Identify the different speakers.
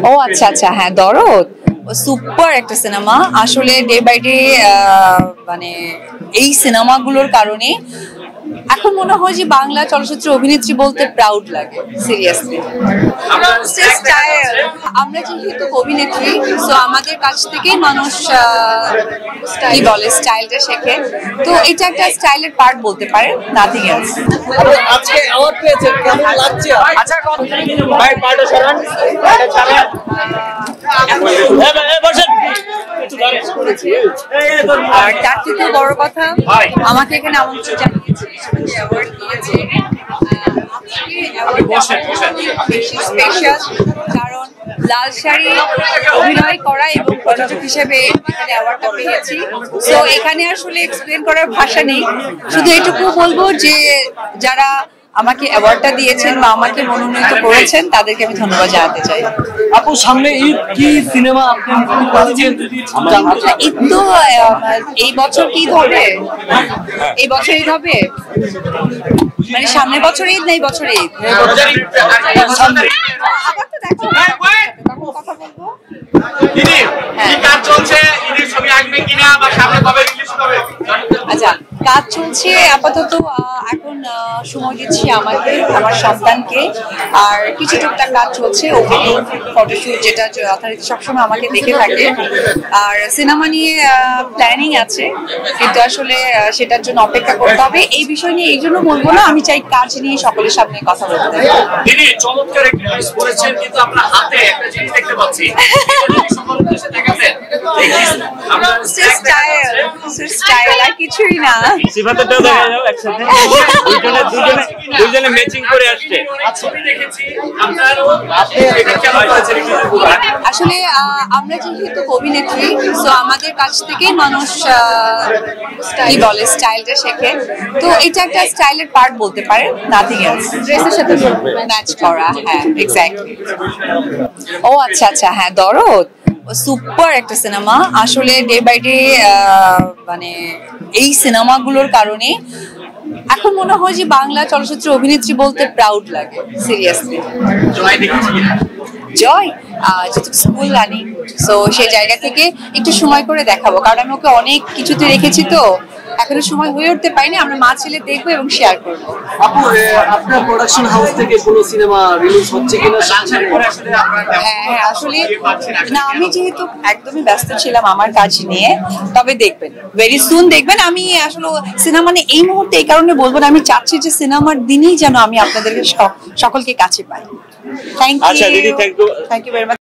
Speaker 1: ও আচ্ছা আচ্ছা, হ্যাঁ দরদ সুপার একটা সিনেমা। আসলে ডে বাই ডে মানে এই সিনেমাগুলোর কারণে এখন মনে হয় যে বাংলা চলচ্চিত্র অভিনেত্রী বলতে প্রাউড লাগে, সিরিয়াসলি। আমরা যেহেতু অভিনেত্রী, সো আমাদের কাছ থেকেই মানুষ কি বলে স্টাইলটা শেখে, তো এটা একটা স্টাইলের পার্ট বলতে পারে, নাথিং এলস।
Speaker 2: আজকে অ্যাওয়ার্ড পেয়েছেন, কেমন লাগছে? আচ্ছা ভাই পার্টে সরান, পার্টে ছাড়েন, বসেন।
Speaker 1: আর তার থেকে বড় কথা, আমাকে এখানে আমন্ত্রণ জানিয়েছে, অ্যাওয়ার্ড দিয়েছে। বেশি স্পেশাল কারণ লাল শাড়ি অভিনয় করা এবং প্রযোজক হিসেবে এখানে অ্যাওয়ার্ডটা পেয়েছি। সো এখানে আসলে এক্সপ্লেন করার ভাষা নেই, শুধু এটুকু বলবো যে যারা আমাকে অ্যাওয়ার্ডটা দিয়েছেন বা আমাকে মনোনীত করেছেন তাদেরকে আমি ধন্যবাদ জানাতে চাই।
Speaker 2: আপু সামনে ঈদ, কি সিনেমা আপনি করেছেন?
Speaker 1: ঈদ তো এই বছর কি ঈদ হবে? এই বছর ঈদ হবে মানে সামনের বছর ঈদ না এই বছর ঈদ? আচ্ছা, কাজ চলছে আপাতত। এখন সময় দিচ্ছি আমাকে, আমার সন্তানকে, আর কিছু টুকটাক কাজ চলছে, ওপেনিং ফটোশুট যেটা যথারীতি সবসময় আমাকে দেখে থাকে। আর সিনেমা নিয়ে প্ল্যানিং আছে, কিন্তু আসলে সেটার জন্য অপেক্ষা করতে হবে। এই বিষয় নিয়ে এই জন্য বলবো না, আমি চাই কাজ নিয়ে সকলের সামনে কথা বলতে।
Speaker 3: দিদি চমৎকার একটা ড্রেস পরেছেন, কিন্তু আপনার হাতে একটা জিনিস দেখতে পাচ্ছি,
Speaker 1: স্টাইল আর কিছুই না।
Speaker 2: সিফাতটাও দেখা যাও একসাথে, দুজনে ম্যাচিং করে আসছে।
Speaker 1: আসলে আমরা যেহেতু অভিনেত্রী, সো আমাদের কাছ থেকেই মানুষ কি বলে স্টাইলটা শেখে, তো এটা একটা স্টাইলের পার্ট বলতে পারে, নাথিং এলস। ড্রেসের সাথে ম্যাচ করা, হ্যাঁ এক্স্যাক্টলি। ও আচ্ছা আচ্ছা, হ্যাঁ দরদ সুপার একটা সিনেমা। আসলে ডে বাই ডে মানে এই সিনেমাগুলোর কারণে এখন মনে হয় যে বাংলা চলচ্চিত্র অভিনেত্রী বলতে প্রাউড লাগে, সিরিয়াসলি। জয় যেহেতু স্কুল রানি, সো সেই জায়গা থেকে একটু সময় করে দেখাবো, কারণ আমি ওকে অনেক কিছুতে রেখেছি, তো এখনো সময় হয়ে উঠতে পারিনি। আমরা মা ছেলে দেখবো এবং শেয়ার করবো।
Speaker 2: আপু আপনার প্রোডাকশন হাউস থেকে কোনো সিনেমা রিলিজ হচ্ছে কিনা?
Speaker 1: হ্যাঁ আসলে না, আমি যেহেতু একদমই ব্যস্ত ছিলাম আমার কাজ নিয়ে, তবে দেখবেন ভেরি সুন দেখবেন। আমি আসলে সিনেমা নিয়ে এই মুহূর্তে এই কারণে বলবো না, আমি চাচ্ছি যে সিনেমার দিনেই যেন আমি আপনাদেরকে সকলকে কাছে পাই। Thank you very much.